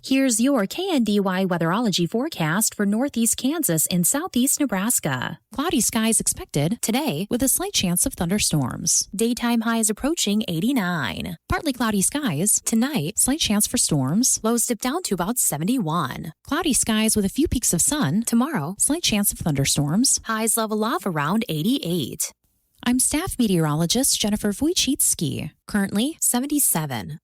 Here's your KNDY weatherology forecast for northeast Kansas and southeast Nebraska. Cloudy skies expected today with a slight chance of thunderstorms. Daytime highs approaching 89. Partly cloudy skies tonight, slight chance for storms. Lows dip down to about 71. Cloudy skies with a few peaks of sun. Tomorrow, slight chance of thunderstorms. Highs level off around 88. I'm staff meteorologist Jennifer Wojcicki. Currently 77.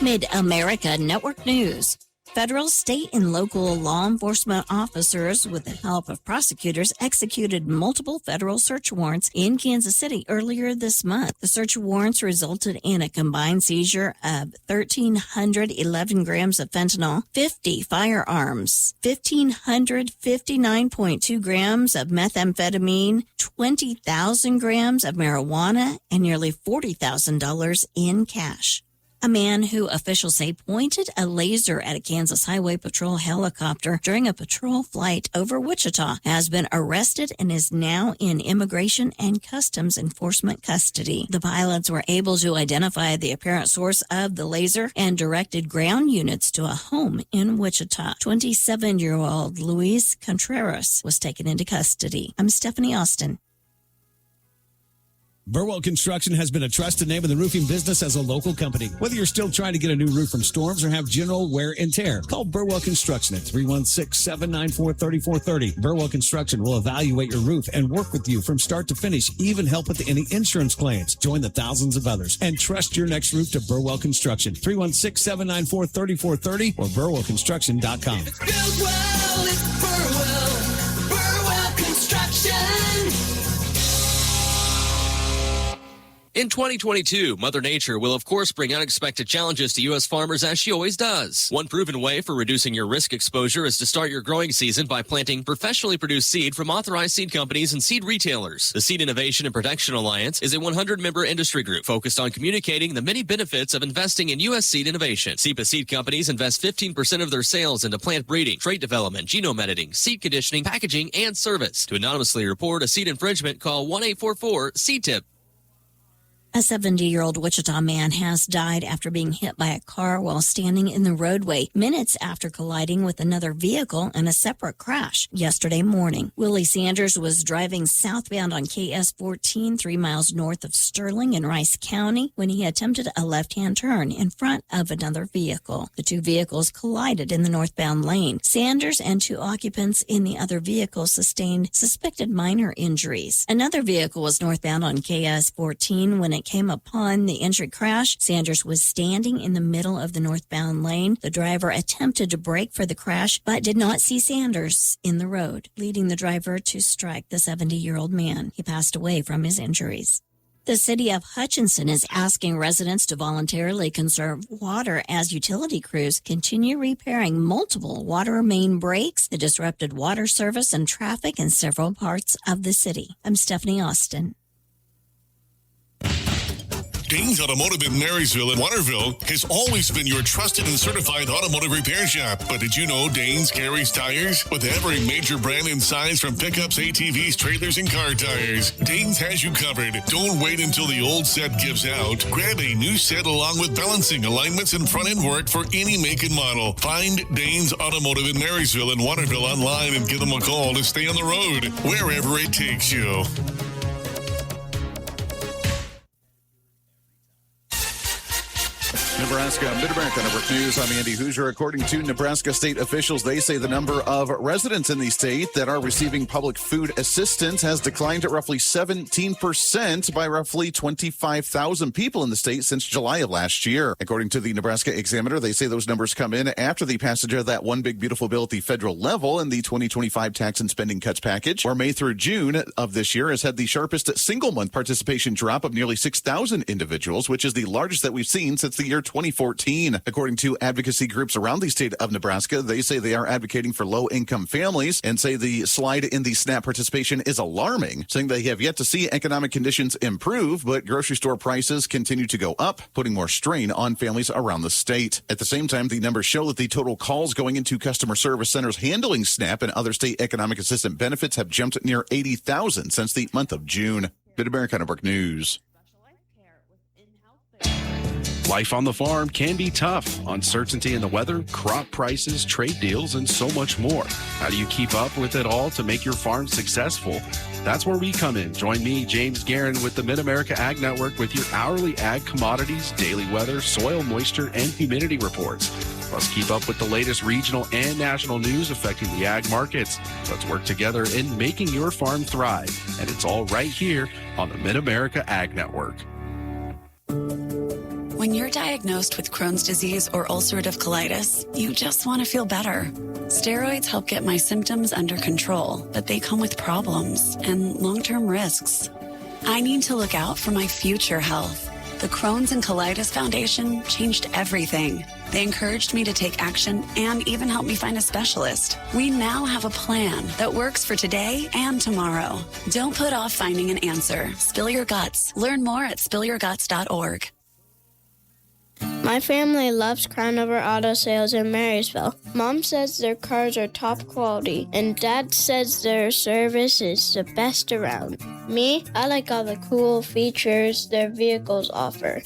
Mid-America Network News. Federal, state, and local law enforcement officers, with the help of prosecutors, executed multiple federal search warrants in Kansas City earlier this month. The search warrants resulted in a combined seizure of 1,311 grams of fentanyl, 50 firearms, 1,559.2 grams of methamphetamine, 20,000 grams of marijuana, and nearly $40,000 in cash. A man who officials say pointed a laser at a Kansas Highway Patrol helicopter during a patrol flight over Wichita has been arrested and is now in Immigration and Customs Enforcement custody. The pilots were able to identify the apparent source of the laser and directed ground units to a home in Wichita. 27-year-old Luis Contreras was taken into custody. I'm Stephanie Austin. Burwell Construction has been a trusted name in the roofing business as a local company. Whether you're still trying to get a new roof from storms or have general wear and tear, call Burwell Construction at 316-794-3430. Burwell Construction will evaluate your roof and work with you from start to finish, even help with any insurance claims. Join the thousands of others and trust your next roof to Burwell Construction. 316-794-3430 or burwellconstruction.com. If it's built well, it's Burwell. Burwell Construction. In 2022, Mother Nature will of course bring unexpected challenges to U.S. farmers as she always does. One proven way for reducing your risk exposure is to start your growing season by planting professionally produced seed from authorized seed companies and seed retailers. The Seed Innovation and Protection Alliance is a 100-member industry group focused on communicating the many benefits of investing in U.S. seed innovation. SEPA seed companies invest 15% of their sales into plant breeding, trait development, genome editing, seed conditioning, packaging, and service. To anonymously report a seed infringement, call 1-844-SEED-TIP. A 70-year-old Wichita man has died after being hit by a car while standing in the roadway minutes after colliding with another vehicle in a separate crash yesterday morning. Willie Sanders was driving southbound on KS 14, 3 miles north of Sterling in Rice County when he attempted a left-hand turn in front of another vehicle. The two vehicles collided in the northbound lane. Sanders and two occupants in the other vehicle sustained suspected minor injuries. Another vehicle was northbound on KS 14 when it came upon the injured crash. Sanders was standing in the middle of the northbound lane. The driver attempted to brake for the crash, but did not see Sanders in the road, leading the driver to strike the 70-year-old man. He passed away from his injuries. The city of Hutchinson is asking residents to voluntarily conserve water as utility crews continue repairing multiple water main breaks that disrupted water service and traffic in several parts of the city. I'm Stephanie Austin. Danes Automotive in Marysville and Waterville has always been your trusted and certified automotive repair shop. But did you know Danes carries tires? With every major brand and size from pickups, ATVs, trailers, and car tires, Danes has you covered. Don't wait until the old set gives out. Grab a new set along with balancing, alignments, and front-end work for any make and model. Find Danes Automotive in Marysville and Waterville online and give them a call to stay on the road, wherever it takes you. Nebraska Mid-America Network News. I'm Andy Hoosier. According to Nebraska state officials, they say the number of residents in the state that are receiving public food assistance has declined at roughly 17% by roughly 25,000 people in the state since July of last year. According to the Nebraska Examiner, they say those numbers come in after the passage of that one big beautiful bill at the federal level in the 2025 tax and spending cuts package, where May through June of this year has had the sharpest single-month participation drop of nearly 6,000 individuals, which is the largest that we've seen since the year 2014. According to advocacy groups around the state of Nebraska, they say they are advocating for low-income families and say the slide in the SNAP participation is alarming, saying they have yet to see economic conditions improve, but grocery store prices continue to go up, putting more strain on families around the state. At the same time, the numbers show that the total calls going into customer service centers handling SNAP and other state economic assistance benefits have jumped near 80,000 since the month of June. Mid-America Network News. Life on the farm can be tough. Uncertainty in the weather, crop prices, trade deals, and so much more. How do you keep up with it all to make your farm successful? That's where we come in. Join me, James Guerin, with the Mid-America Ag Network with your hourly ag commodities, daily weather, soil moisture, and humidity reports. Plus, keep up with the latest regional and national news affecting the ag markets. Let's work together in making your farm thrive. And it's all right here on the Mid-America Ag Network. When you're diagnosed with Crohn's disease or ulcerative colitis, you just want to feel better. Steroids help get my symptoms under control, but they come with problems and long-term risks. I need to look out for my future health. The Crohn's and Colitis Foundation changed everything. They encouraged me to take action and even helped me find a specialist. We now have a plan that works for today and tomorrow. Don't put off finding an answer. Spill your guts. Learn more at spillyourguts.org. My family loves Crown Over Auto Sales in Marysville. Mom says their cars are top quality, and Dad says their service is the best around. Me, I like all the cool features their vehicles offer.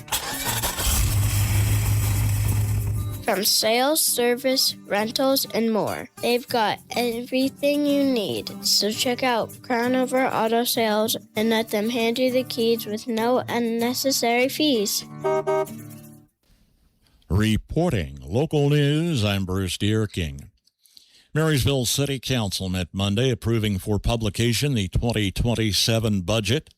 From sales, service, rentals, and more. They've got everything you need. So check out Crown Over Auto Sales and let them hand you the keys with no unnecessary fees. Reporting local news, I'm Bruce Deerking. Marysville City Council met Monday approving for publication the 2027 budget.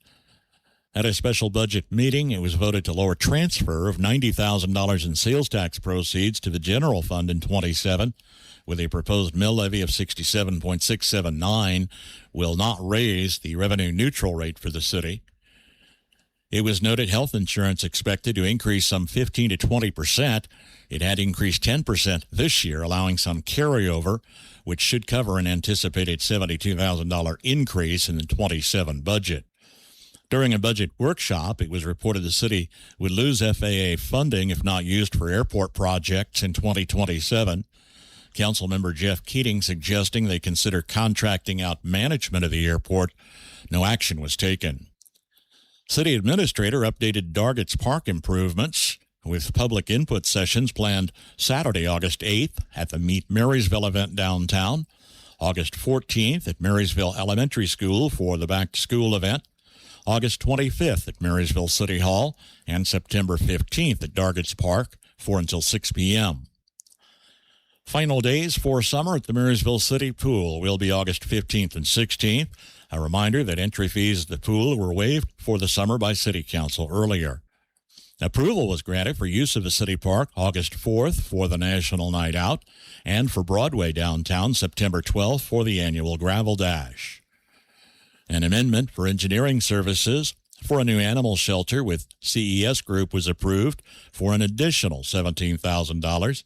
At a special budget meeting, it was voted to lower transfer of $90,000 in sales tax proceeds to the general fund in 27, with a proposed mill levy of 67.679 will not raise the revenue neutral rate for the city. It was noted health insurance expected to increase some 15 to 20%. It had increased 10% this year, allowing some carryover, which should cover an anticipated $72,000 increase in the 27 budget. During a budget workshop, it was reported the city would lose FAA funding if not used for airport projects in 2027. Councilmember Jeff Keating suggesting they consider contracting out management of the airport. No action was taken. City Administrator updated Dargett's Park improvements with public input sessions planned Saturday, August 8th at the Meet Marysville event downtown, August 14th at Marysville Elementary School for the back-to-school event, August 25th at Marysville City Hall, and September 15th at Dargett's Park for until 6 p.m. Final days for summer at the Marysville City Pool will be August 15th and 16th. A reminder that entry fees at the pool were waived for the summer by City Council earlier. Approval was granted for use of the city park August 4th for the National Night Out and for Broadway downtown September 12th for the annual Gravel Dash. An amendment for engineering services for a new animal shelter with CES Group was approved for an additional $17,000.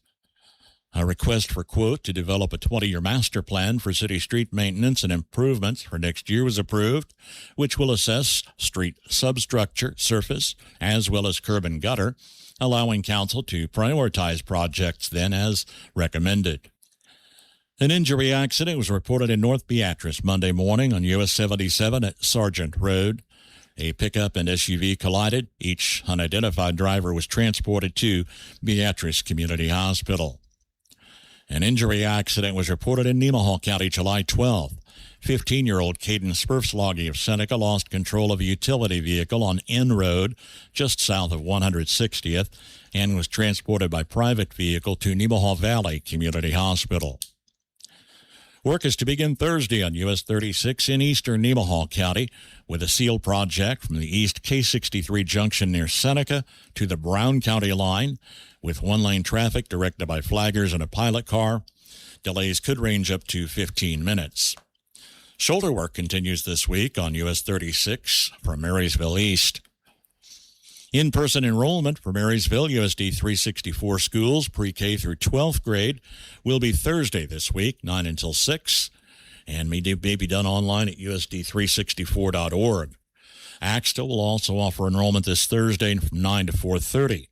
A request for quote to develop a 20-year master plan for city street maintenance and improvements for next year was approved, which will assess street substructure, surface, as well as curb and gutter, allowing council to prioritize projects then as recommended. An injury accident was reported in North Beatrice Monday morning on US 77 at Sargent Road. A pickup and SUV collided. Each unidentified driver was transported to Beatrice Community Hospital. An injury accident was reported in Nemaha County July 12th. 15-year-old Caden Sperfsloggy of Seneca lost control of a utility vehicle on N Road just south of 160th and was transported by private vehicle to Nemaha Valley Community Hospital. Work is to begin Thursday on US 36 in eastern Nemaha County with a seal project from the east K63 junction near Seneca to the Brown County line with one-lane traffic directed by flaggers and a pilot car. Delays could range up to 15 minutes. Shoulder work continues this week on US 36 from Marysville East. In-person enrollment for Marysville USD 364 schools, pre-K through 12th grade, will be Thursday this week, 9 until 6, and may be done online at usd364.org. Axtell will also offer enrollment this Thursday from 9 to 4:30.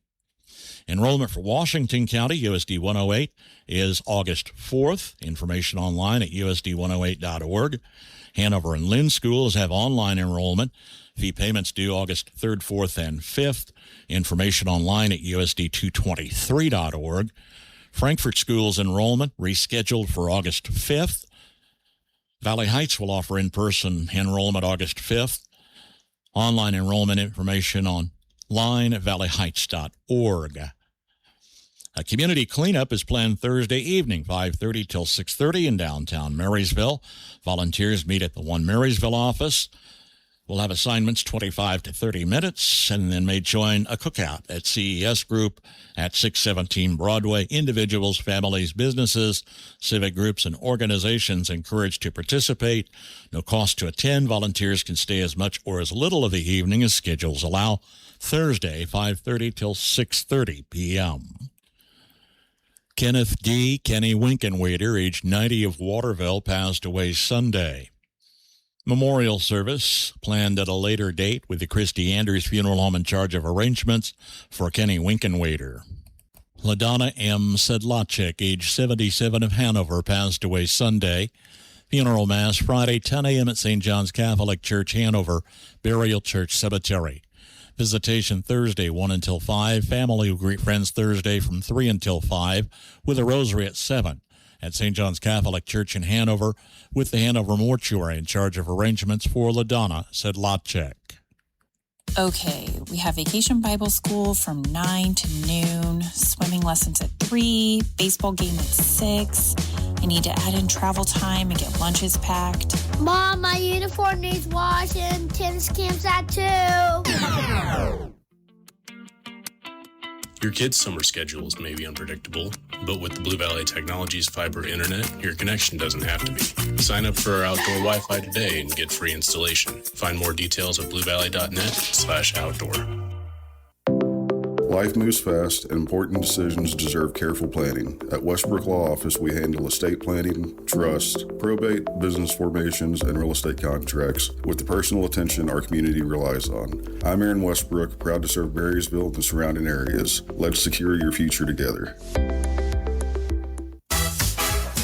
Enrollment for Washington County, USD 108, is August 4th. Information online at usd108.org. Hanover and Lynn schools have online enrollment. Fee payments due August 3rd, 4th, and 5th. Information online at usd223.org. Frankfort schools enrollment rescheduled for August 5th. Valley Heights will offer in-person enrollment August 5th. Online enrollment information online at valleyheights.org. A community cleanup is planned Thursday evening, 5:30 till 6:30 in downtown Marysville. Volunteers meet at the One Marysville office. We'll have assignments 25 to 30 minutes and then may join a cookout at CES Group at 617 Broadway. Individuals, families, businesses, civic groups, and organizations encouraged to participate. No cost to attend. Volunteers can stay as much or as little of the evening as schedules allow. Thursday, 5:30 till 6:30 p.m. Kenneth D. Kenny Winkenwader, age 90 of Waterville, passed away Sunday. Memorial service planned at a later date with the Christy Andrews Funeral Home in charge of arrangements for Kenny Winkenwader. LaDonna M. Sedlacek, age 77 of Hanover, passed away Sunday. Funeral Mass Friday, 10 a.m. at St. John's Catholic Church, Hanover, Burial Church Cemetery. Visitation Thursday, 1 until 5. Family will greet friends Thursday from 3 until 5 with a rosary at 7. At St. John's Catholic Church in Hanover, with the Hanover Mortuary in charge of arrangements for LaDonna Sedlacek. Okay, we have Vacation Bible School from 9 to noon, swimming lessons at 3, baseball game at 6. I need to add in travel time and get lunches packed. Mom, my uniform needs washing. Tennis camp's at 2. Your kid's summer schedules may be unpredictable, but with the Blue Valley Technologies fiber internet, your connection doesn't have to be. Sign up for our outdoor Wi-Fi today and get free installation. Find more details at bluevalley.net/outdoor. Life moves fast, and important decisions deserve careful planning. At Westbrook Law Office, we handle estate planning, trust, probate, business formations, and real estate contracts with the personal attention our community relies on. I'm Aaron Westbrook, proud to serve Marysville and the surrounding areas. Let's secure your future together.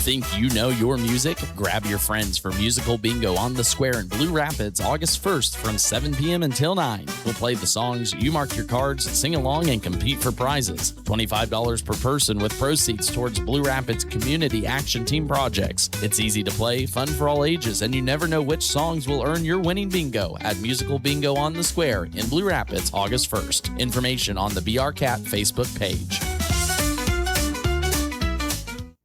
Think you know your music? Grab your friends for Musical Bingo on the Square in Blue Rapids August 1st from 7 p.m. until 9. We'll play the songs, you mark your cards, sing along, and compete for prizes. $25 per person with proceeds towards Blue Rapids Community Action Team projects. It's easy to play, fun for all ages, and you never know which songs will earn your winning bingo at Musical Bingo on the Square in Blue Rapids August 1st. Information on the BRCAT Facebook page.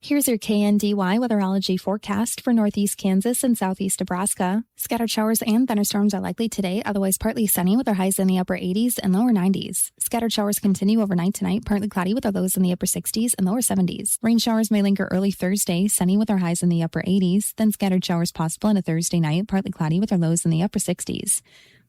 Here's your KNDY weatherology forecast for northeast Kansas and southeast Nebraska. Scattered showers and thunderstorms are likely today, otherwise partly sunny with our highs in the upper 80s and lower 90s. Scattered showers continue overnight tonight, partly cloudy with our lows in the upper 60s and lower 70s. Rain showers may linger early Thursday, sunny with our highs in the upper 80s, then scattered showers possible into Thursday night, partly cloudy with our lows in the upper 60s.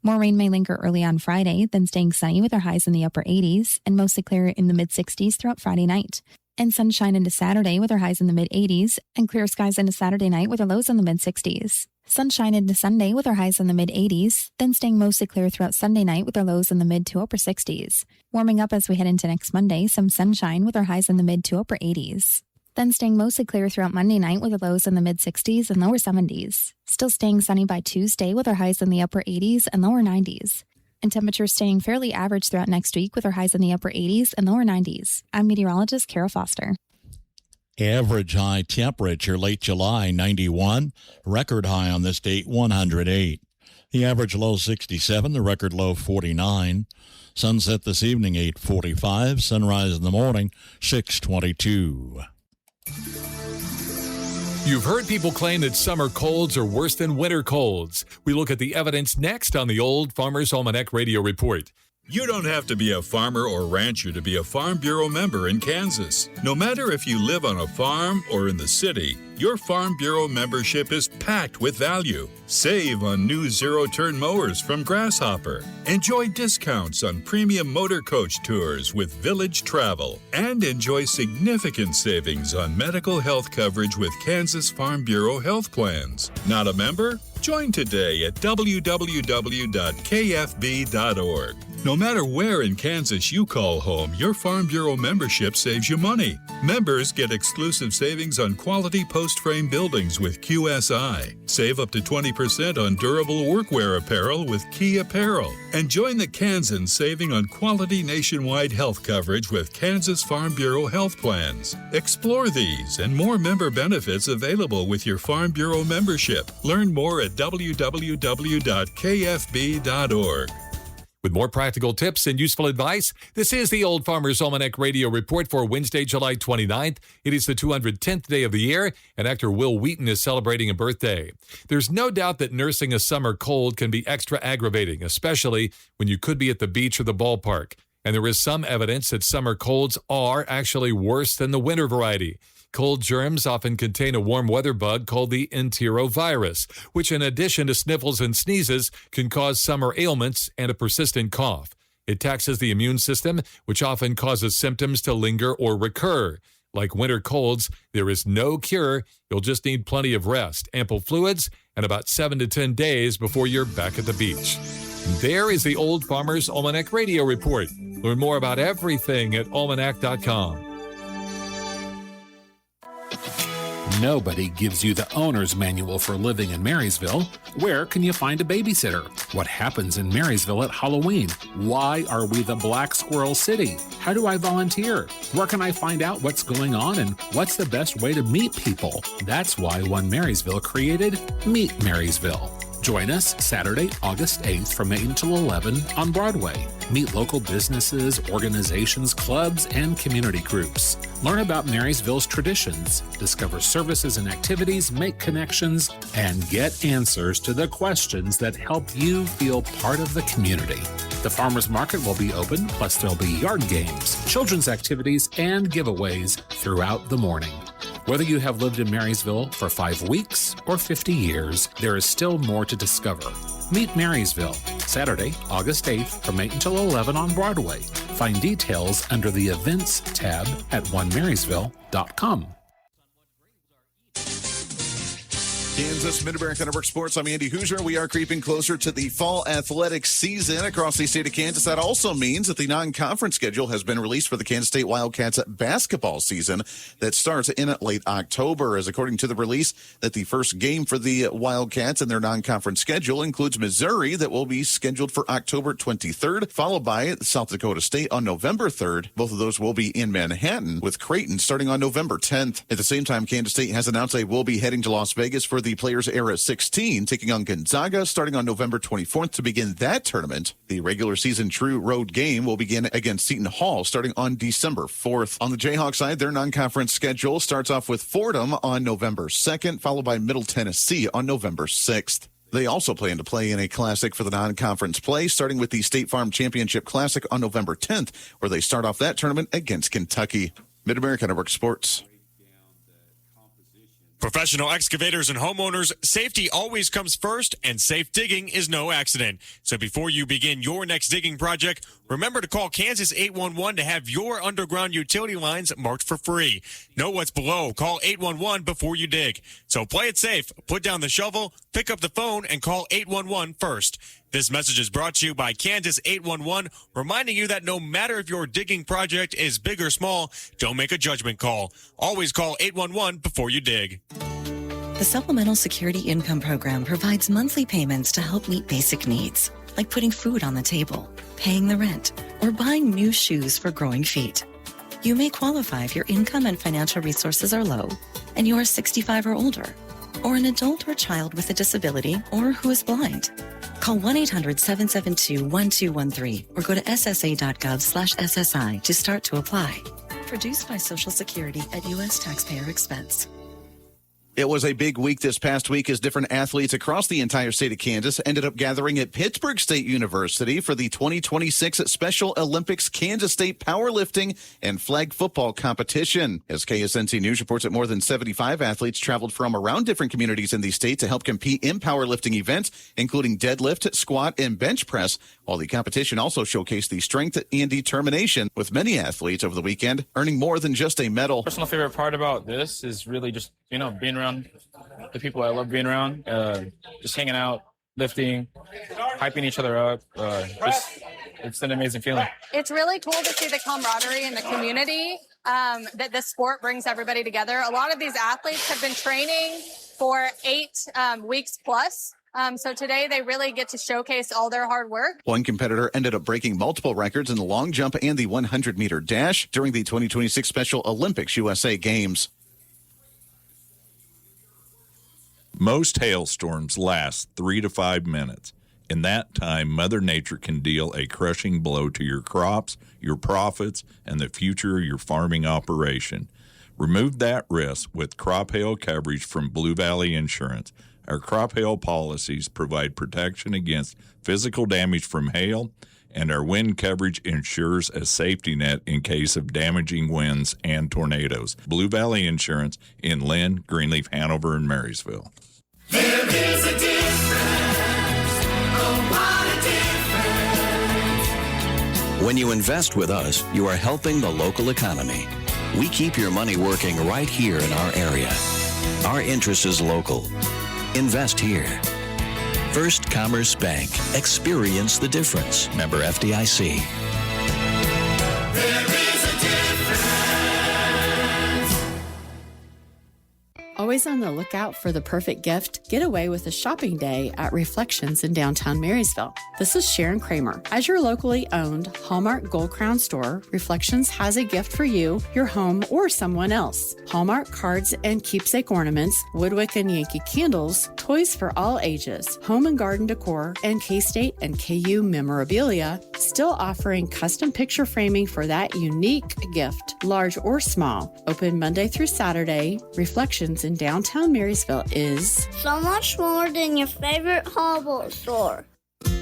More rain may linger early on Friday, then staying sunny with our highs in the upper 80s and mostly clear in the mid-60s throughout Friday night. And sunshine into Saturday with our highs in the mid-80s, and clear skies into Saturday night with our lows in the mid-60s. Sunshine into Sunday with our highs in the mid-80s, then staying mostly clear throughout Sunday night with our lows in the mid to upper 60s. Warming up as we head into next Monday, some sunshine with our highs in the mid to upper 80s. Then staying mostly clear throughout Monday night with our lows in the mid-60s and lower 70s. Still staying sunny by Tuesday with our highs in the upper 80s and lower 90s. And temperatures staying fairly average throughout next week with our highs in the upper 80s and lower 90s. I'm meteorologist Kara Foster. Average high temperature late July 91, record high on this date 108. The average low 67, the record low 49. Sunset this evening 8:45, sunrise in the morning 6:22. You've heard people claim that summer colds are worse than winter colds. We look at the evidence next on the Old Farmer's Almanac Radio Report. You don't have to be a farmer or rancher to be a Farm Bureau member in Kansas. No matter if you live on a farm or in the city, Your Farm Bureau membership is packed with value. Save on new zero-turn mowers from Grasshopper. Enjoy discounts on premium motor coach tours with Village Travel. And enjoy significant savings on medical health coverage with Kansas Farm Bureau health plans. Not a member? Join today at www.kfb.org. No matter where in Kansas you call home, your Farm Bureau membership saves you money. Members get exclusive savings on quality post-frame buildings with QSI. Save up to 20% on durable workwear apparel with Key Apparel. And join the Kansans saving on quality nationwide health coverage with Kansas Farm Bureau health plans. Explore these and more member benefits available with your Farm Bureau membership. Learn more at www.kfb.org. With more practical tips and useful advice, this is the Old Farmer's Almanac Radio Report for Wednesday, July 29th. It is the 210th day of the year, and actor Will Wheaton is celebrating a birthday. There's no doubt that nursing a summer cold can be extra aggravating, especially when you could be at the beach or the ballpark. And there is some evidence that summer colds are actually worse than the winter variety. Cold germs often contain a warm weather bug called the enterovirus, which in addition to sniffles and sneezes can cause summer ailments and a persistent cough. It taxes the immune system, which often causes symptoms to linger or recur. Like winter colds, there is no cure. You'll just need plenty of rest, ample fluids, and about 7 to 10 days before you're back at the beach. There is the Old Farmer's Almanac Radio Report. Learn more about everything at almanac.com. Nobody gives you the owner's manual for living in Marysville. Where can you find a babysitter? What happens in Marysville at Halloween? Why are we the Black Squirrel City? How do I volunteer? Where can I find out what's going on and what's the best way to meet people? That's why One Marysville created Meet Marysville. Join us Saturday, August 8th from 8 until 11 on Broadway. Meet local businesses, organizations, clubs, and community groups. Learn about Marysville's traditions, discover services and activities, make connections, and get answers to the questions that help you feel part of the community. The farmers market will be open, plus there'll be yard games, children's activities, and giveaways throughout the morning. Whether you have lived in Marysville for 5 weeks or 50 years, there is still more to discover. Meet Marysville, Saturday, August 8th from 8 until 11 on Broadway. Find details under the Events tab at onemarysville.com. Kansas Mid-America Network Sports. I'm Andy Hoosier. We are creeping closer to the fall athletics season across the state of Kansas. That also means that the non-conference schedule has been released for the Kansas State Wildcats basketball season that starts in late October. As according to the release, that the first game for the Wildcats in their non-conference schedule includes Missouri, that will be scheduled for October 23rd, followed by South Dakota State on November 3rd. Both of those will be in Manhattan, with Creighton starting on November 10th. At the same time, Kansas State has announced they will be heading to Las Vegas for the Players Era 16, taking on Gonzaga starting on November 24th to begin that tournament. The regular season true road game will begin against Seton Hall starting on December 4th. On the Jayhawk side, their non-conference schedule starts off with Fordham on November 2nd, followed by Middle Tennessee on November 6th. They also plan to play in a classic for the non-conference play, starting with the State Farm Championship Classic on November 10th, where they start off that tournament against Kentucky. Mid-America Network Sports. Professional excavators and homeowners, safety always comes first, and safe digging is no accident. So before you begin your next digging project, remember to call Kansas 811 to have your underground utility lines marked for free. Know what's below. Call 811 before you dig. So play it safe. Put down the shovel, pick up the phone, and call 811 first. This message is brought to you by Kansas 811, reminding you that no matter if your digging project is big or small, don't make a judgment call. Always call 811 before you dig. The Supplemental Security Income Program provides monthly payments to help meet basic needs, like putting food on the table, paying the rent, or buying new shoes for growing feet. You may qualify if your income and financial resources are low, and you are 65 or older, or an adult or child with a disability, or who is blind. Call 1-800-772-1213 or go to ssa.gov/SSI to start to apply. Produced by Social Security at U.S. taxpayer expense. It was a big week this past week as different athletes across the entire state of Kansas ended up gathering at Pittsburgh State University for the 2026 Special Olympics Kansas State Powerlifting and Flag Football Competition. As KSNC News reports that more than 75 athletes traveled from around different communities in the state to help compete in powerlifting events, including deadlift, squat, and bench press, while the competition also showcased the strength and determination, with many athletes over the weekend earning more than just a medal. Personal favorite part about this is really just, being around the people I love being around, just hanging out, lifting, hyping each other up. It's an amazing feeling. It's really cool to see the camaraderie in the community that this sport brings everybody together. A lot of these athletes have been training for 8 weeks plus. So today they really get to showcase all their hard work. One competitor ended up breaking multiple records in the long jump and the 100-meter dash during the 2026 Special Olympics USA Games. Most hailstorms last 3 to 5 minutes. In that time, Mother Nature can deal a crushing blow to your crops, your profits, and the future of your farming operation. Remove that risk with crop hail coverage from Blue Valley Insurance. Our crop hail policies provide protection against physical damage from hail, and our wind coverage ensures a safety net in case of damaging winds and tornadoes. Blue Valley Insurance in Lynn, Greenleaf, Hanover, and Marysville. There is a difference. Oh, what a difference. When you invest with us, you are helping the local economy. We keep your money working right here in our area. Our interest is local. Invest here. First Commerce Bank. Experience the difference. Member FDIC. There is a difference. Always on the lookout for the perfect gift? Get away with a shopping day at Reflections in downtown Marysville. This is Sharon Kramer. As your locally owned Hallmark Gold Crown store, Reflections has a gift for you, your home, or someone else. Hallmark cards and keepsake ornaments, Woodwick and Yankee candles, toys for all ages, home and garden decor, and K-State and KU memorabilia, still offering custom picture framing for that unique gift, large or small. Open Monday through Saturday, Reflections in downtown Marysville is so much more than your favorite hardware store.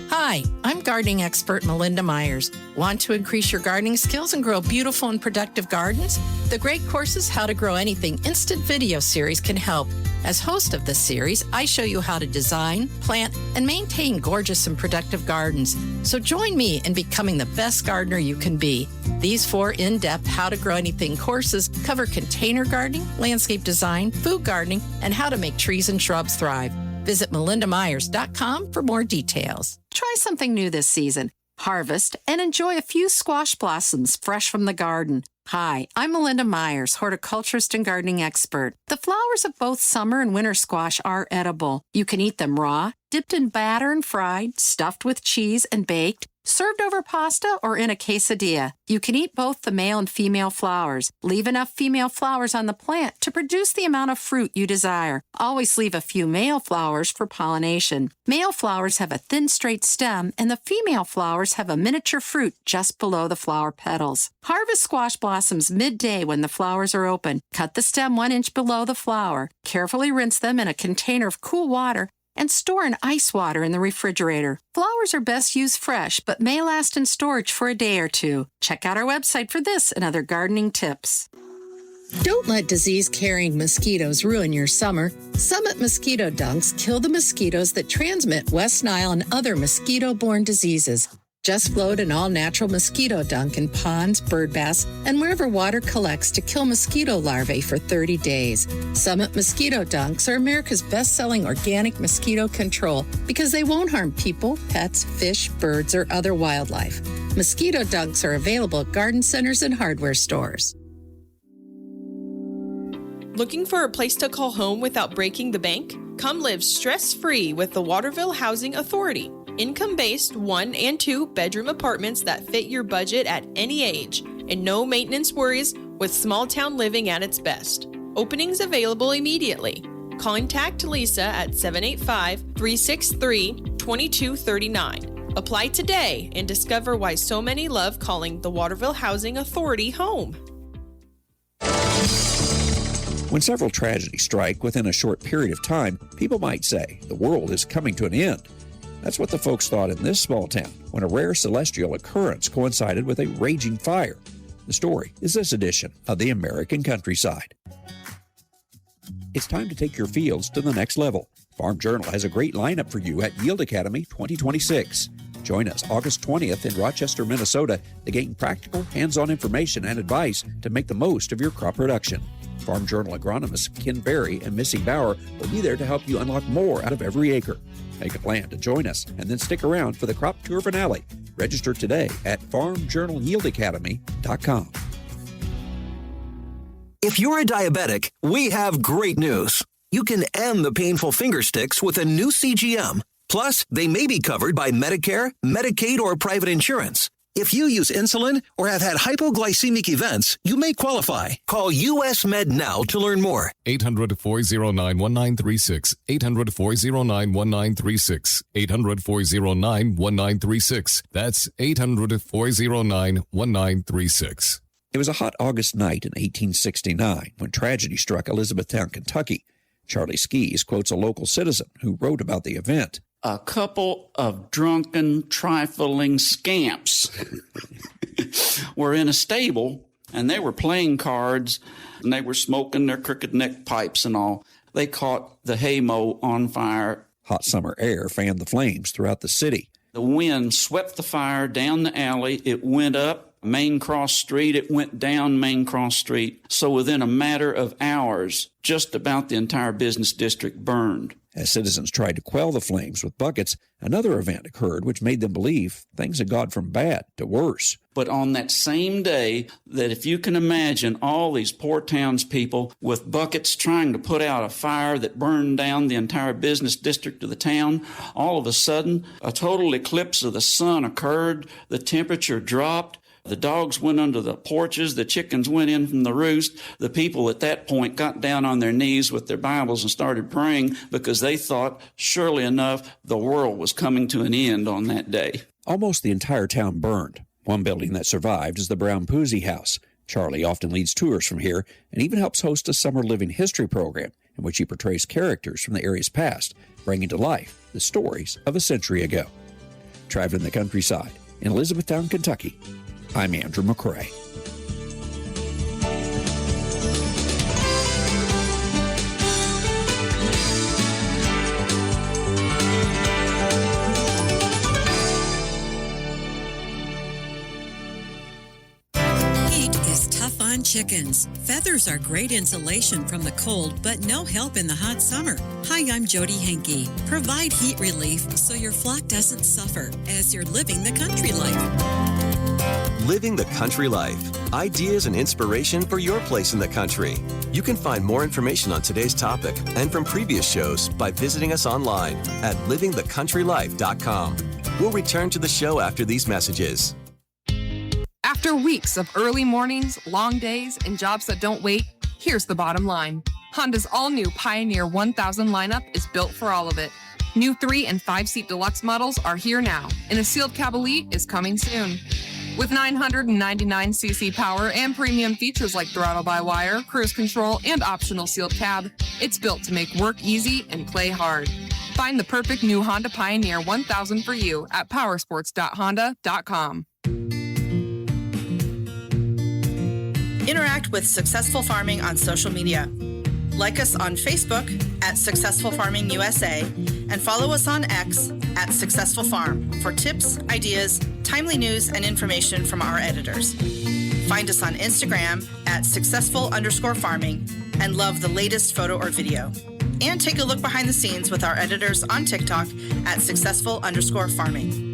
Hi, I'm gardening expert Melinda Myers. Want to increase your gardening skills and grow beautiful and productive gardens? The Great Courses How to Grow Anything Instant video series can help. As host of this series, I show you how to design, plant, and maintain gorgeous and productive gardens. So join me in becoming the best gardener you can be. These 4 in-depth How to Grow Anything courses cover container gardening, landscape design, food gardening, and how to make trees and shrubs thrive. Visit melindamyers.com for more details. Try something new this season. Harvest and enjoy a few squash blossoms fresh from the garden. Hi, I'm Melinda Myers, horticulturist and gardening expert. The flowers of both summer and winter squash are edible. You can eat them raw, dipped in batter and fried, stuffed with cheese and baked, served over pasta or in a quesadilla. You can eat both the male and female flowers. Leave enough female flowers on the plant to produce the amount of fruit you desire. Always leave a few male flowers for pollination. Male flowers have a thin, straight stem, and the female flowers have a miniature fruit just below the flower petals. Harvest squash blossoms midday when the flowers are open. Cut the stem 1 inch below the flower. Carefully rinse them in a container of cool water and store in ice water in the refrigerator. Flowers are best used fresh, but may last in storage for a day or 2. Check out our website for this and other gardening tips. Don't let disease-carrying mosquitoes ruin your summer. Summit Mosquito Dunks kill the mosquitoes that transmit West Nile and other mosquito-borne diseases. Just float an all-natural mosquito dunk in ponds, bird baths, and wherever water collects to kill mosquito larvae for 30 days. Summit Mosquito Dunks are America's best-selling organic mosquito control because they won't harm people, pets, fish, birds, or other wildlife. Mosquito dunks are available at garden centers and hardware stores. Looking for a place to call home without breaking the bank? Come live stress-free with the Waterville Housing Authority. Income-based 1 and 2 bedroom apartments that fit your budget at any age, and no maintenance worries with small town living at its best. Openings available immediately. Contact Lisa at 785-363-2239. Apply today and discover why so many love calling the Waterville Housing Authority home. When several tragedies strike within a short period of time, people might say the world is coming to an end. That's what the folks thought in this small town when a rare celestial occurrence coincided with a raging fire. The story is this edition of the American Countryside. It's time to take your fields to the next level. Farm Journal has a great lineup for you at Yield Academy 2026. Join us August 20th in Rochester, Minnesota to gain practical, hands-on information and advice to make the most of your crop production. Farm Journal agronomists Ken Berry and Missy Bauer will be there to help you unlock more out of every acre. Make a plan to join us and then stick around for the crop tour finale. Register today at farmjournalyieldacademy.com. If you're a diabetic, we have great news. You can end the painful finger sticks with a new CGM. Plus, they may be covered by Medicare, Medicaid, or private insurance. If you use insulin or have had hypoglycemic events, you may qualify. Call US Med now to learn more. 800-409-1936. 800-409-1936. 800-409-1936. That's 800-409-1936. It was a hot August night in 1869 when tragedy struck Elizabethtown, Kentucky. Charlie Skees quotes a local citizen who wrote about the event. A couple of drunken, trifling scamps were in a stable, and they were playing cards, and they were smoking their crooked neck pipes and all. They caught the hay mow on fire. Hot summer air fanned the flames throughout the city. The wind swept the fire down the alley. It went up Main Cross Street. It went down Main Cross Street. So within a matter of hours, just about the entire business district burned. As citizens tried to quell the flames with buckets, another event occurred which made them believe things had gone from bad to worse. But on that same day, that if you can imagine all these poor townspeople with buckets trying to put out a fire that burned down the entire business district of the town, all of a sudden, a total eclipse of the sun occurred, the temperature dropped, the dogs went under the porches, the chickens went in from the roost. The people at that point got down on their knees with their Bibles and started praying because they thought, surely enough, the world was coming to an end on that day. Almost the entire town burned. One building that survived is the Brown Poozy House. Charlie often leads tours from here and even helps host a summer living history program in which he portrays characters from the area's past, bringing to life the stories of a century ago. Traveling the countryside in Elizabethtown, Kentucky, I'm Andrew McCrae. Heat is tough on chickens. Feathers are great insulation from the cold, but no help in the hot summer. Hi, I'm Jody Henke. Provide heat relief so your flock doesn't suffer as you're living the country life. Living the Country Life. Ideas and inspiration for your place in the country. You can find more information on today's topic and from previous shows by visiting us online at livingthecountrylife.com. We'll return to the show after these messages. After weeks of early mornings, long days, and jobs that don't wait, here's the bottom line. Honda's all-new Pioneer 1000 lineup is built for all of it. New 3- and 5-seat deluxe models are here now, and a sealed cab elite is coming soon. With 999cc power and premium features like throttle-by-wire, cruise control, and optional sealed cab, it's built to make work easy and play hard. Find the perfect new Honda Pioneer 1000 for you at powersports.honda.com. Interact with Successful Farming on social media. Like us on Facebook at Successful Farming USA and follow us on X at Successful Farm for tips, ideas, timely news, and information from our editors. Find us on Instagram at successful_farming and love the latest photo or video. And take a look behind the scenes with our editors on TikTok at successful_farming.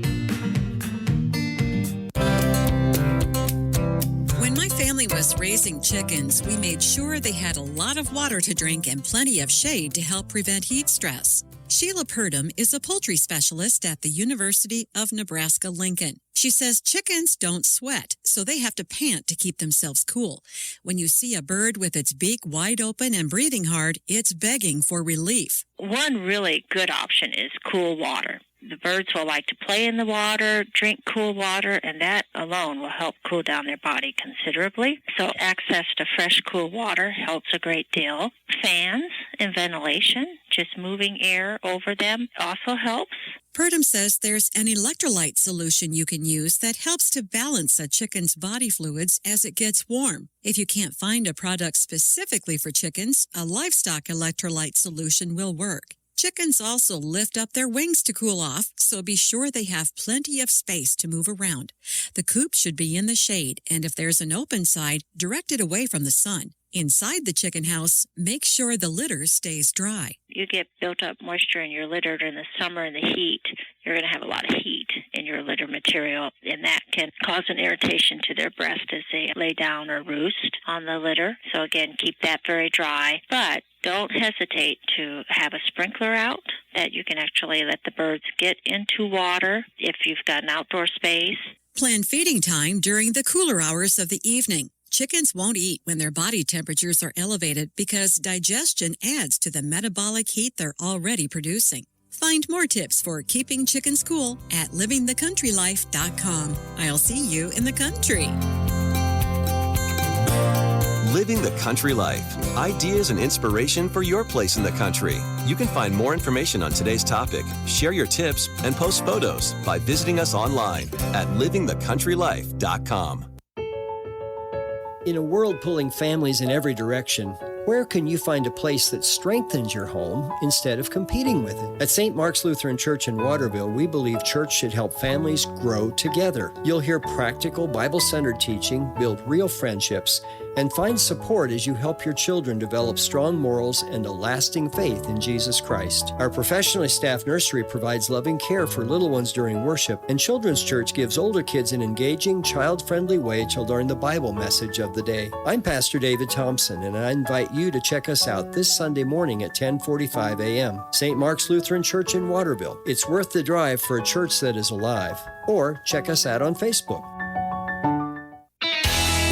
When my family was raising chickens, we made sure they had a lot of water to drink and plenty of shade to help prevent heat stress. Sheila Purdom is a poultry specialist at the University of Nebraska-Lincoln. She says chickens don't sweat, so they have to pant to keep themselves cool. When you see a bird with its beak wide open and breathing hard, it's begging for relief. One really good option is cool water. The birds will like to play in the water, drink cool water, and that alone will help cool down their body considerably. So access to fresh, cool water helps a great deal. Fans and ventilation, just moving air over them, also helps. Purdom says there's an electrolyte solution you can use that helps to balance a chicken's body fluids as it gets warm. If you can't find a product specifically for chickens, a livestock electrolyte solution will work. Chickens also lift up their wings to cool off, so be sure they have plenty of space to move around. The coop should be in the shade, and if there's an open side, direct it away from the sun. Inside the chicken house, make sure the litter stays dry. You get built up moisture in your litter during the summer and the heat. You're going to have a lot of heat in your litter material, and that can cause an irritation to their breast as they lay down or roost on the litter. So again, keep that very dry, but don't hesitate to have a sprinkler out that you can actually let the birds get into water if you've got an outdoor space. Plan feeding time during the cooler hours of the evening. Chickens won't eat when their body temperatures are elevated because digestion adds to the metabolic heat they're already producing. Find more tips for keeping chickens cool at livingthecountrylife.com. I'll see you in the country. Living the Country Life. Ideas and inspiration for your place in the country. You can find more information on today's topic, share your tips, and post photos by visiting us online at livingthecountrylife.com. In a world pulling families in every direction, where can you find a place that strengthens your home instead of competing with it? At St. Mark's Lutheran Church in Waterville, we believe church should help families grow together. You'll hear practical, Bible-centered teaching, build real friendships, and find support as you help your children develop strong morals and a lasting faith in Jesus Christ. Our professionally staffed nursery provides loving care for little ones during worship, and Children's Church gives older kids an engaging, child-friendly way to learn the Bible message of the day. I'm Pastor David Thompson, and I invite you to check us out this Sunday morning at 10:45 a.m. St. Mark's Lutheran Church in Waterville. It's worth the drive for a church that is alive. Or check us out on Facebook.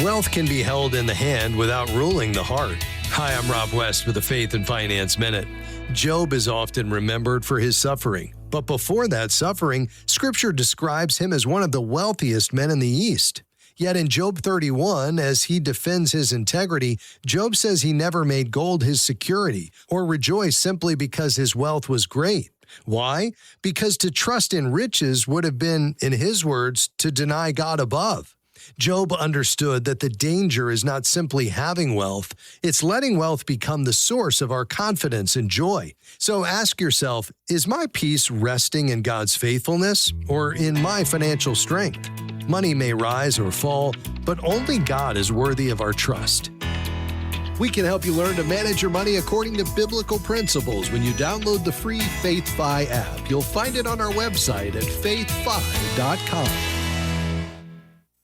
Wealth can be held in the hand without ruling the heart. Hi, I'm Rob West with the Faith and Finance Minute. Job is often remembered for his suffering, but before that suffering, Scripture describes him as one of the wealthiest men in the East. Yet in Job 31, as he defends his integrity, Job says he never made gold his security or rejoiced simply because his wealth was great. Why? Because to trust in riches would have been, in his words, to deny God above. Job understood that the danger is not simply having wealth, it's letting wealth become the source of our confidence and joy. So ask yourself, is my peace resting in God's faithfulness or in my financial strength? Money may rise or fall, but only God is worthy of our trust. We can help you learn to manage your money according to biblical principles when you download the free FaithFi app. You'll find it on our website at faithfi.com.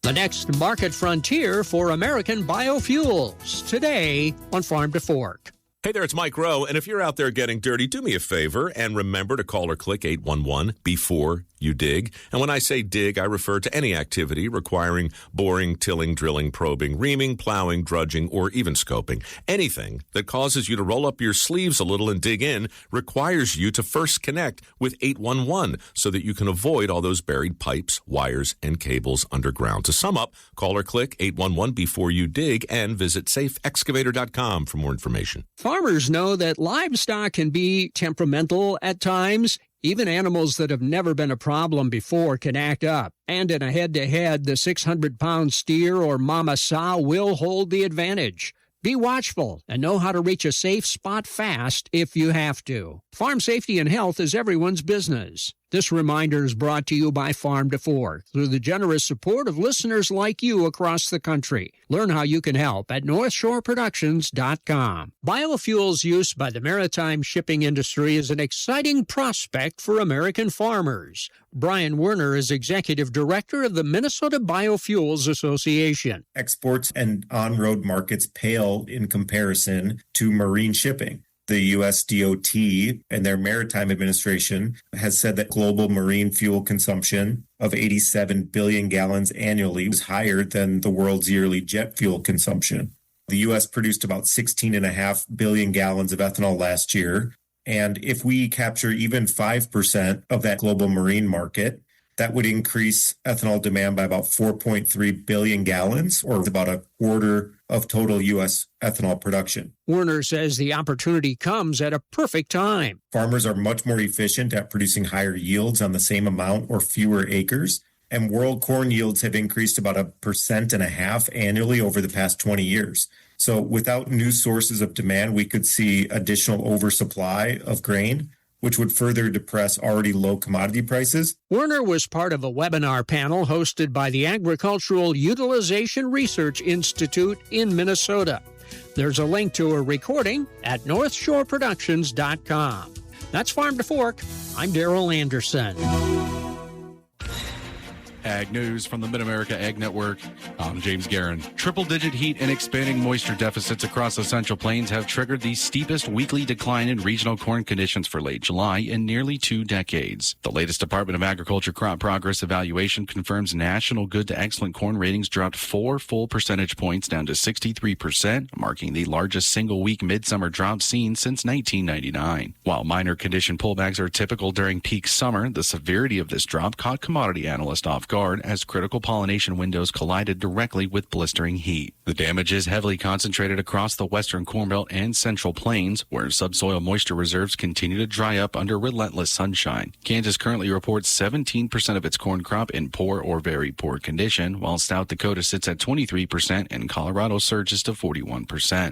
The next market frontier for American biofuels, today on Farm to Fork. Hey there, it's Mike Rowe, and if you're out there getting dirty, do me a favor and remember to call or click 811 before you dig. And when I say dig, I refer to any activity requiring boring, tilling, drilling, probing, reaming, plowing, drudging, or even scoping. Anything that causes you to roll up your sleeves a little and dig in requires you to first connect with 811 so that you can avoid all those buried pipes, wires, and cables underground. To sum up, call or click 811 before you dig and visit safeexcavator.com for more information. Farmers know that livestock can be temperamental at times. Even animals that have never been a problem before can act up. And in a head-to-head, the 600-pound steer or mama sow will hold the advantage. Be watchful and know how to reach a safe spot fast if you have to. Farm safety and health is everyone's business. This reminder is brought to you by Farm to Fork through the generous support of listeners like you across the country. Learn how you can help at NorthshoreProductions.com. Biofuels use by the maritime shipping industry is an exciting prospect for American farmers. Brian Werner is Executive Director of the Minnesota Biofuels Association. Exports and on-road markets pale in comparison to marine shipping. The USDOT and their Maritime Administration has said that global marine fuel consumption of 87 billion gallons annually was higher than the world's yearly jet fuel consumption. The U.S. produced about 16.5 billion gallons of ethanol last year. And if we capture even 5% of that global marine market, that would increase ethanol demand by about 4.3 billion gallons, or about a quarter of total U.S. ethanol production. Werner says the opportunity comes at a perfect time. Farmers are much more efficient at producing higher yields on the same amount or fewer acres, and world corn yields have increased about 1.5% annually over the past 20 years. So without new sources of demand, we could see additional oversupply of grain, which would further depress already low commodity prices. Werner was part of a webinar panel hosted by the Agricultural Utilization Research Institute in Minnesota. There's a link to a recording at northshoreproductions.com. That's Farm to Fork. I'm Darrell Anderson. Ag News from the Mid-America Ag Network. I'm James Guerin. Triple-digit heat and expanding moisture deficits across the Central Plains have triggered the steepest weekly decline in regional corn conditions for late July in nearly 2 decades. The latest Department of Agriculture crop progress evaluation confirms national good to excellent corn ratings dropped 4 full percentage points down to 63%, marking the largest single-week midsummer drop seen since 1999. While minor condition pullbacks are typical during peak summer, the severity of this drop caught commodity analysts off guard as critical pollination windows collided directly with blistering heat. The damage is heavily concentrated across the western Corn Belt and Central Plains, where subsoil moisture reserves continue to dry up under relentless sunshine. Kansas currently reports 17% of its corn crop in poor or very poor condition, while South Dakota sits at 23% and Colorado surges to 41%.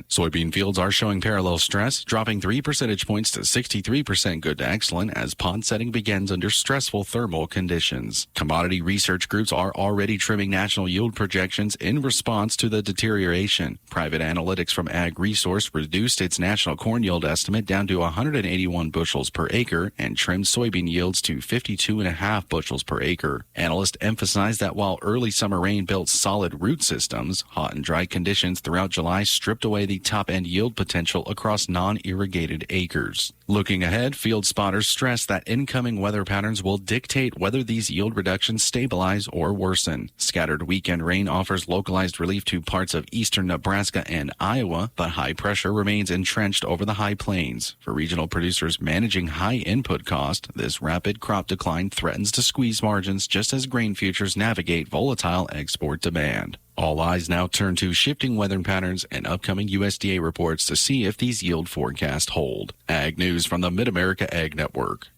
Soybean fields are showing parallel stress, dropping 3 percentage points to 63% good to excellent as pod setting begins under stressful thermal conditions. Commodity research groups are already trimming national yield projections in response to the deterioration. Private analytics from Ag Resource reduced its national corn yield estimate down to 181 bushels per acre and trimmed soybean yields to 52.5 bushels per acre. Analysts emphasize that while early summer rain built solid root systems, hot and dry conditions throughout July stripped away the top-end yield potential across non-irrigated acres. Looking ahead, field spotters stress that incoming weather patterns will dictate whether these yield reductions stabilize or worsen. Scattered weekend rain offers localized relief to parts of eastern Nebraska and Iowa, but high pressure remains entrenched over the high plains. For regional producers managing high input cost, this rapid crop decline threatens to squeeze margins just as grain futures navigate volatile export demand. All eyes now turn to shifting weather patterns and upcoming USDA reports to see if these yield forecasts hold. Ag News from the Mid-America Ag Network.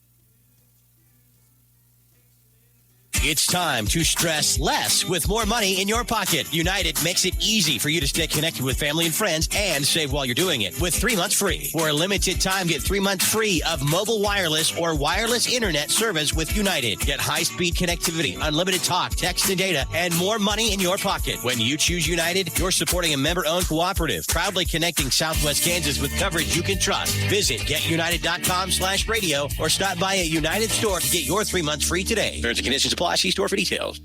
It's time to stress less with more money in your pocket. United makes it easy for you to stay connected with family and friends and save while you're doing it with 3 months free. For a limited time, get 3 months free of mobile wireless or wireless internet service with United. Get high-speed connectivity, unlimited talk, text, and data, and more money in your pocket. When you choose United, you're supporting a member-owned cooperative, proudly connecting Southwest Kansas with coverage you can trust. Visit getunited.com/radio or stop by a United store to get your 3 months free today. Terms and conditions apply. See store for details.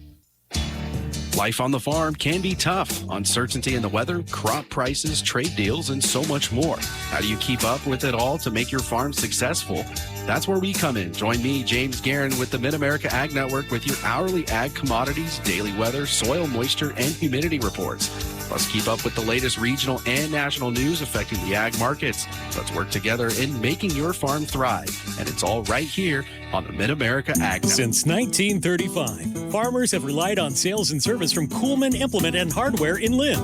Life on the farm can be tough. Uncertainty in the weather, crop prices, trade deals, and so much more. How do you keep up with it all to make your farm successful? That's where we come in. Join me, James Guerin, with the Mid-America Ag Network with your hourly ag commodities, daily weather, soil moisture, and humidity reports. Plus, keep up with the latest regional and national news affecting the ag markets. Let's work together in making your farm thrive. And it's all right here on the Mid-America Ag Network. Since 1935, farmers have relied on sales and service from Coolman Implement and Hardware in Lynn.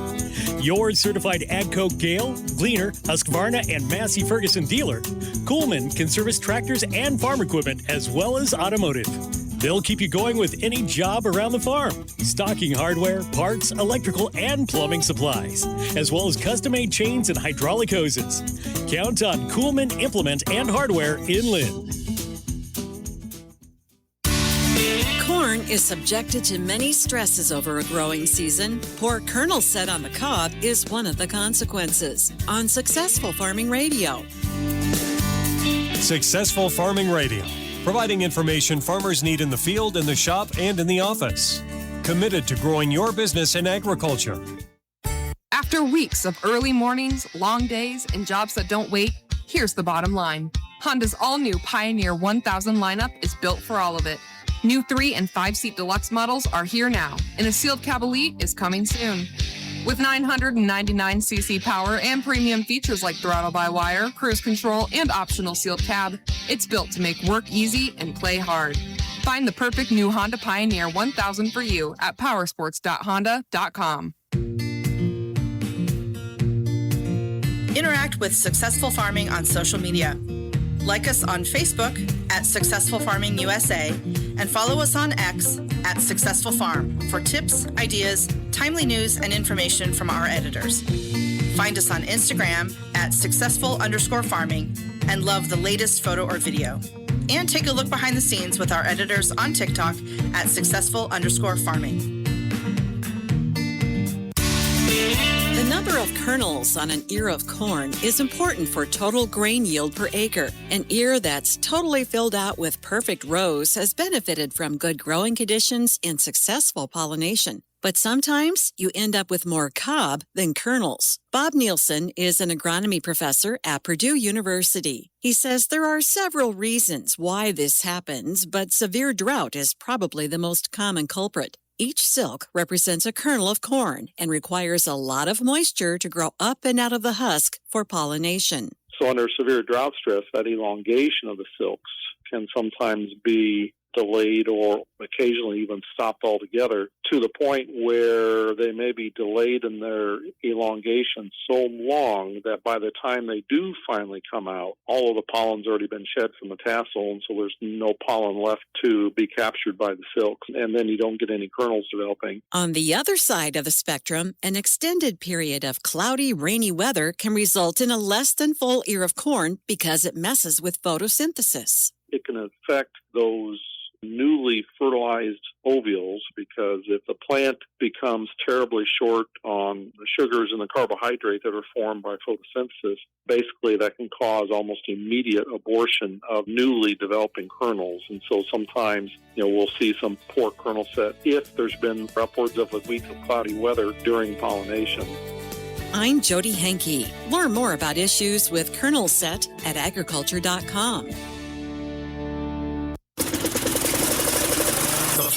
Your certified AGCO Gale, Gleaner, Husqvarna, and Massey Ferguson dealer, Coolman can service tractors and farm equipment as well as automotive. They'll keep you going with any job around the farm, stocking hardware, parts, electrical, and plumbing supplies, as well as custom-made chains and hydraulic hoses. Count on Coolman Implement and Hardware in Lynn. Corn is subjected to many stresses over a growing season. Poor kernel set on the cob is one of the consequences. On Successful Farming Radio. Successful Farming Radio, providing information farmers need in the field, in the shop, and in the office. Committed to growing your business in agriculture. After weeks of early mornings, long days, and jobs that don't wait, here's the bottom line. Honda's all-new Pioneer 1000 lineup is built for all of it. New 3- and 5-seat deluxe models are here now, and a sealed cab elite is coming soon. With 999cc power and premium features like throttle-by-wire, cruise control, and optional sealed cab, it's built to make work easy and play hard. Find the perfect new Honda Pioneer 1000 for you at powersports.honda.com. Interact with Successful Farming on social media. Like us on Facebook at Successful Farming USA and follow us on X at Successful Farm for tips, ideas, timely news, and information from our editors. Find us on Instagram at successful_farming and love the latest photo or video. And take a look behind the scenes with our editors on TikTok at successful_farming. The number of kernels on an ear of corn is important for total grain yield per acre. An ear that's totally filled out with perfect rows has benefited from good growing conditions and successful pollination. But sometimes you end up with more cob than kernels. Bob Nielsen is an agronomy professor at Purdue University. He says there are several reasons why this happens, but severe drought is probably the most common culprit. Each silk represents a kernel of corn and requires a lot of moisture to grow up and out of the husk for pollination. So under severe drought stress, that elongation of the silks can sometimes be delayed or occasionally even stopped altogether, to the point where they may be delayed in their elongation so long that by the time they do finally come out, all of the pollen's already been shed from the tassel, and so there's no pollen left to be captured by the silks, and then you don't get any kernels developing. On the other side of the spectrum, an extended period of cloudy, rainy weather can result in a less than full ear of corn because it messes with photosynthesis. It can affect those newly fertilized ovules, because if the plant becomes terribly short on the sugars and the carbohydrate that are formed by photosynthesis, basically that can cause almost immediate abortion of newly developing kernels. And so sometimes, we'll see some poor kernel set if there's been upwards of a week of cloudy weather during pollination. I'm Jody Henke. Learn more about issues with kernel set at agriculture.com.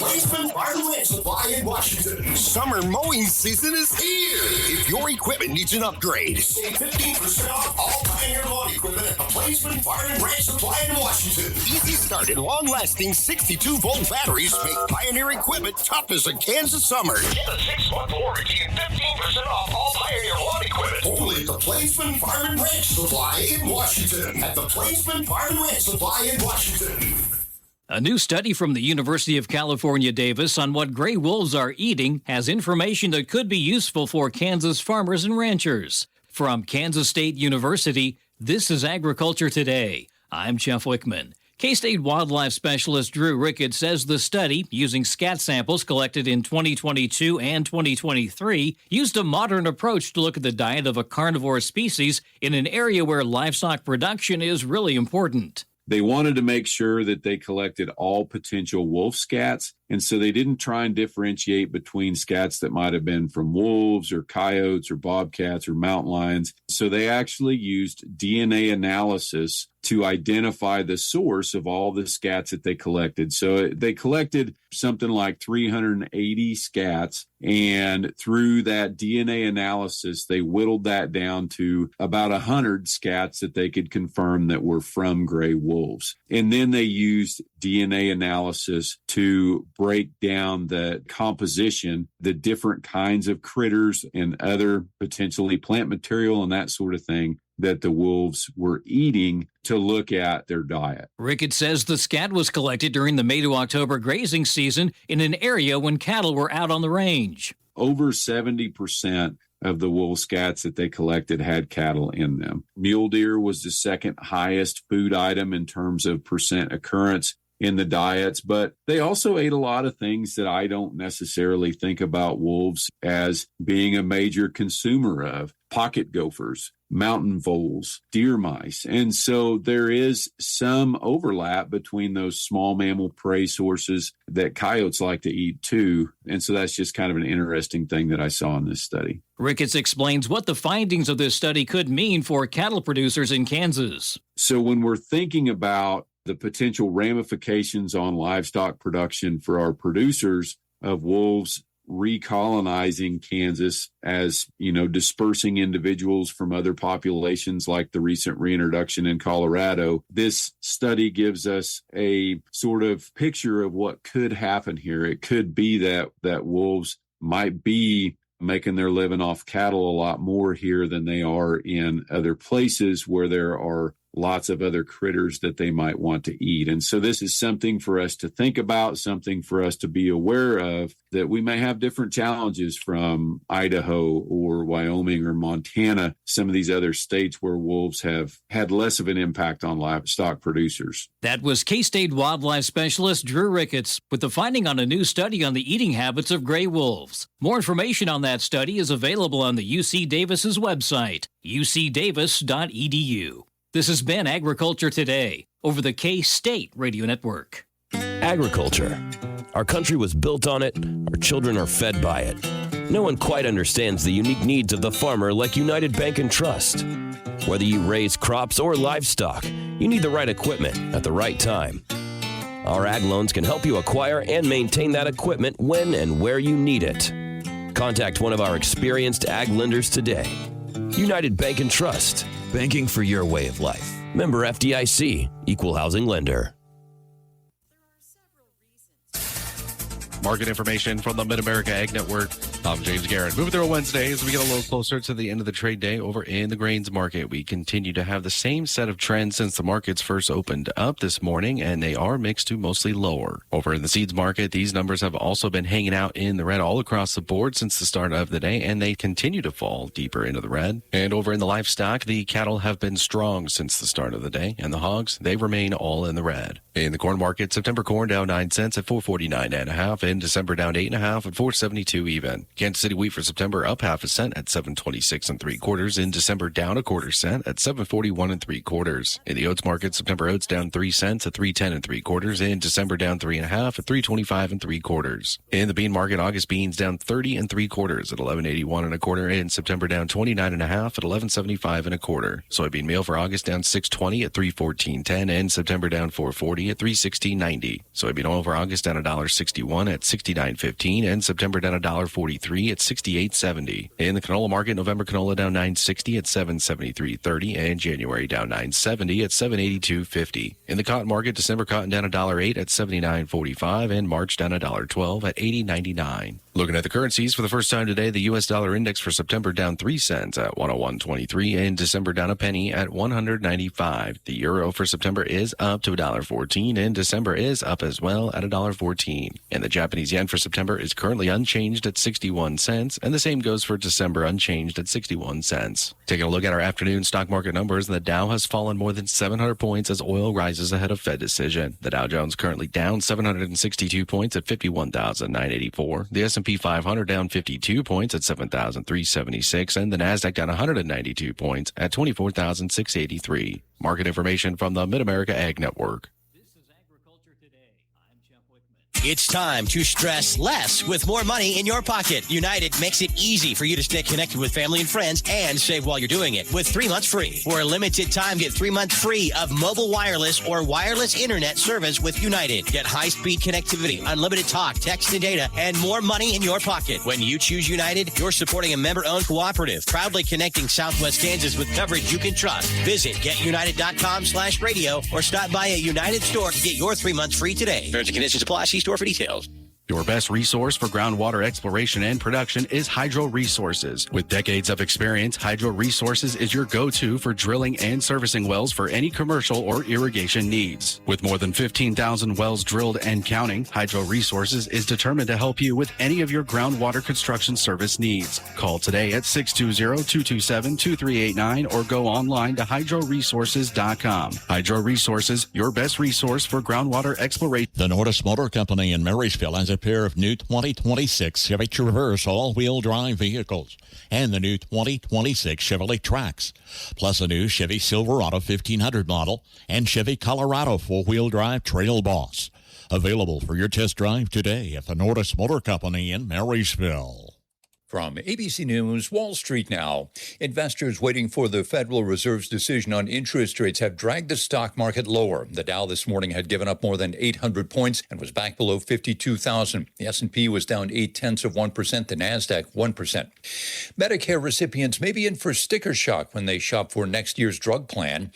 Replacement Hardware Supply in Washington. Summer mowing season is here. If your equipment needs an upgrade, save 15% off all Pioneer lawn equipment at Replacement Farm and Ranch Supply in Washington. Easy start and long-lasting 62-volt batteries make Pioneer equipment tough as a Kansas summer. Get a 6-month warranty and 15% off all Pioneer lawn equipment. Only at the Replacement Farm and Ranch Supply in Washington. At the Replacement Farm and Ranch Supply in Washington. A new study from the University of California, Davis on what gray wolves are eating has information that could be useful for Kansas farmers and ranchers. From Kansas State University, this is Agriculture Today. I'm Jeff Wickman. K-State wildlife specialist Drew Ricketts says the study, using scat samples collected in 2022 and 2023, used a modern approach to look at the diet of a carnivore species in an area where livestock production is really important. They wanted to make sure that they collected all potential wolf scats, and so they didn't try and differentiate between scats that might have been from wolves or coyotes or bobcats or mountain lions. So they actually used DNA analysis to identify the source of all the scats that they collected. So they collected something like 380 scats, and through that DNA analysis, they whittled that down to about 100 scats that they could confirm that were from gray wolves. And then they used DNA analysis to break down the composition, the different kinds of critters and other potentially plant material and that sort of thing that the wolves were eating to look at their diet. Ricketts says the scat was collected during the May to October grazing season in an area when cattle were out on the range. Over 70% of the wolf scats that they collected had cattle in them. Mule deer was the second highest food item in terms of percent occurrence in the diets, but they also ate a lot of things that I don't necessarily think about wolves as being a major consumer of: pocket gophers, mountain voles, deer mice. And so there is some overlap between those small mammal prey sources that coyotes like to eat too. And so that's just kind of an interesting thing that I saw in this study. Ricketts explains what the findings of this study could mean for cattle producers in Kansas. So when we're thinking about the potential ramifications on livestock production for our producers of wolves, recolonizing Kansas as, dispersing individuals from other populations like the recent reintroduction in Colorado. This study gives us a sort of picture of what could happen here. It could be that wolves might be making their living off cattle a lot more here than they are in other places where there are lots of other critters that they might want to eat. And so this is something for us to think about, something for us to be aware of, that we may have different challenges from Idaho or Wyoming or Montana, some of these other states where wolves have had less of an impact on livestock producers. That was K-State wildlife specialist Drew Ricketts with the finding on a new study on the eating habits of gray wolves. More information on that study is available on the UC Davis's website, ucdavis.edu. This has been Agriculture Today over the K-State Radio Network. Agriculture. Our country was built on it. Our children are fed by it. No one quite understands the unique needs of the farmer like United Bank and Trust. Whether you raise crops or livestock, you need the right equipment at the right time. Our ag loans can help you acquire and maintain that equipment when and where you need it. Contact one of our experienced ag lenders today. United Bank and Trust. Banking for your way of life. Member FDIC. Equal housing lender. Market information from the Mid-America Ag Network. I'm James Guerin. Moving through a Wednesday as we get a little closer to the end of the trade day over in the grains market. We continue to have the same set of trends since the markets first opened up this morning, and they are mixed to mostly lower. Over in the seeds market, these numbers have also been hanging out in the red all across the board since the start of the day, and they continue to fall deeper into the red. And over in the livestock, the cattle have been strong since the start of the day, and the hogs, they remain all in the red. In the corn market, September corn down 9 cents at $4.49.5. In December down 8.5 at $4.72 even. Kansas City wheat for September up 0.5 cent at $7.26 3/4. In December down 1/4 cent at $7.41 3/4. In the oats market, September oats down 3 cents at $3.10 3/4. In December down 3.5 at $3.25 3/4. In the bean market, August beans down 30 3/4 at $11.81 1/4. In September down 29.5 at $11.75 1/4. Soybean meal for August down 6.20 at $3.14.10. In September down 4.40 at $3.16.90. Soybean oil for August down $1.61 at $69.15, and September down $1.43 at $68.70. In the canola market, November canola down $9.60 at $7.73.30, and January down $9.70 at $7.82.50. In the cotton market, December cotton down $1.08 at $79.45, and March down $1.12 at $80.99. Looking at the currencies for the first time today, the U.S. dollar index for September down 3 cents at 101.23, and December down a penny at 195. The euro for September is up to $1.14, and December is up as well at $1.14. And the Japanese yen for September is currently unchanged at 61 cents, and the same goes for December, unchanged at 61 cents. Taking a look at our afternoon stock market numbers, the Dow has fallen more than 700 points as oil rises ahead of Fed decision. The Dow Jones currently down 762 points at 51,984. The S&P 500 down 52 points at 7,376, and the Nasdaq down 192 points at 24,683. Market information from the Mid-America Ag Network. It's time to stress less with more money in your pocket. United makes it easy for you to stay connected with family and friends and save while you're doing it with 3 months free. For a limited time, get 3 months free of mobile wireless or wireless internet service with United. Get high-speed connectivity, unlimited talk, text, and data, and more money in your pocket. When you choose United, you're supporting a member-owned cooperative, proudly connecting Southwest Kansas with coverage you can trust. Visit getunited.com/radio or stop by a United store to get your 3 months free today. Terms and conditions apply. See store for details. Your best resource for groundwater exploration and production is Hydro Resources. With decades of experience, Hydro Resources is your go-to for drilling and servicing wells for any commercial or irrigation needs. With more than 15,000 wells drilled and counting, Hydro Resources is determined to help you with any of your groundwater construction service needs. Call today at 620-227-2389 or go online to hydroresources.com. Hydro Resources, your best resource for groundwater exploration. The Nordis Motor Company in Marysville has a pair of new 2026 Chevy Traverse all-wheel drive vehicles and the new 2026 Chevrolet Trax, plus a new Chevy Silverado 1500 model and Chevy Colorado four-wheel drive Trail Boss. Available for your test drive today at the Nordis Motor Company in Marysville. From ABC News, Wall Street now. Investors waiting for the Federal Reserve's decision on interest rates have dragged the stock market lower. The Dow this morning had given up more than 800 points and was back below 52,000. The S&P was down 0.8%, the Nasdaq 1%. Medicare recipients may be in for sticker shock when they shop for next year's drug plan.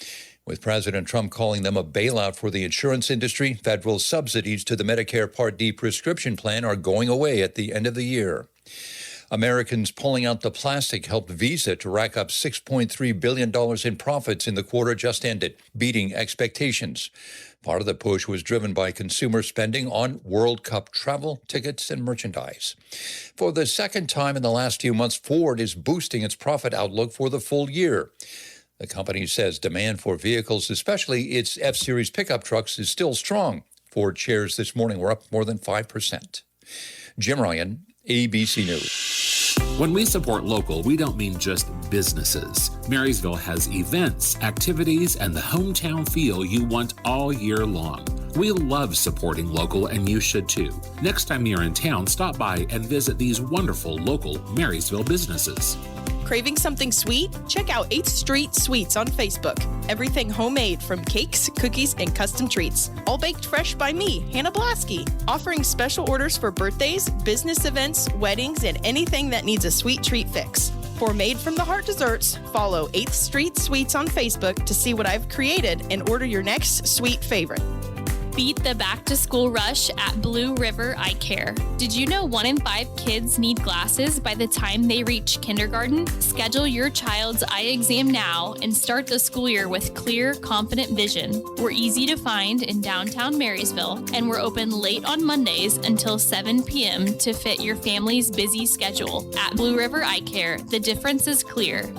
With President Trump calling them a bailout for the insurance industry, federal subsidies to the Medicare Part D prescription plan are going away at the end of the year. Americans pulling out the plastic helped Visa to rack up $6.3 billion in profits in the quarter just ended, beating expectations. Part of the push was driven by consumer spending on World Cup travel, tickets, and merchandise. For the second time in the last few months, Ford is boosting its profit outlook for the full year. The company says demand for vehicles, especially its F-Series pickup trucks, is still strong. Ford shares this morning were up more than 5%. Jim Ryan, ABC News. When we support local, we don't mean just businesses. Marysville has events, activities, and the hometown feel you want all year long. We love supporting local, and you should too. Next time you're in town, stop by and visit these wonderful local Marysville businesses. Craving something sweet? Check out 8th Street Sweets on Facebook. Everything homemade from cakes, cookies, and custom treats. All baked fresh by me, Hannah Blasky. Offering special orders for birthdays, business events, weddings, and anything that needs a sweet treat fix. For Made from the Heart desserts, follow 8th Street Sweets on Facebook to see what I've created and order your next sweet favorite. Beat the back-to-school rush at Blue River Eye Care. Did you know 1 in 5 kids need glasses by the time they reach kindergarten? Schedule your child's eye exam now and start the school year with clear, confident vision. We're easy to find in downtown Marysville, and we're open late on Mondays until 7 p.m. to fit your family's busy schedule. At Blue River Eye Care, the difference is clear.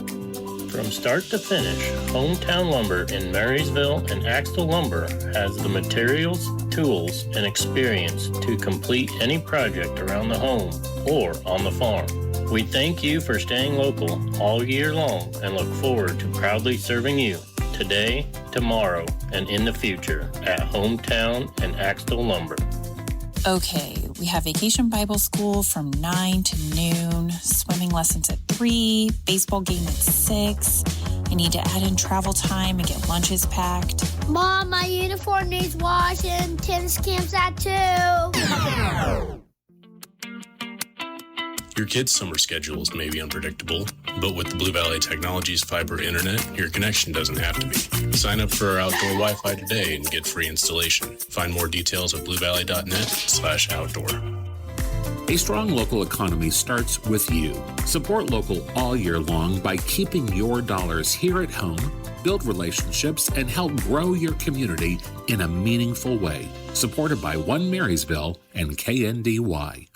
From start to finish, Hometown Lumber in Marysville and Axtell Lumber has the materials, tools, and experience to complete any project around the home or on the farm. We thank you for staying local all year long and look forward to proudly serving you today, tomorrow, and in the future at Hometown and Axtell Lumber. Okay, we have Vacation Bible School from 9 to noon, swimming lessons at 3, baseball game at 6. I need to add in travel time and get lunches packed. Mom, my uniform needs washing. Tennis camp's at 2. Your kids' summer schedules may be unpredictable, but with the Blue Valley Technologies fiber internet, your connection doesn't have to be. Sign up for our outdoor Wi-Fi today and get free installation. Find more details at bluevalley.net/outdoor. A strong local economy starts with you. Support local all year long by keeping your dollars here at home, build relationships, and help grow your community in a meaningful way. Supported by One Marysville and KNDY.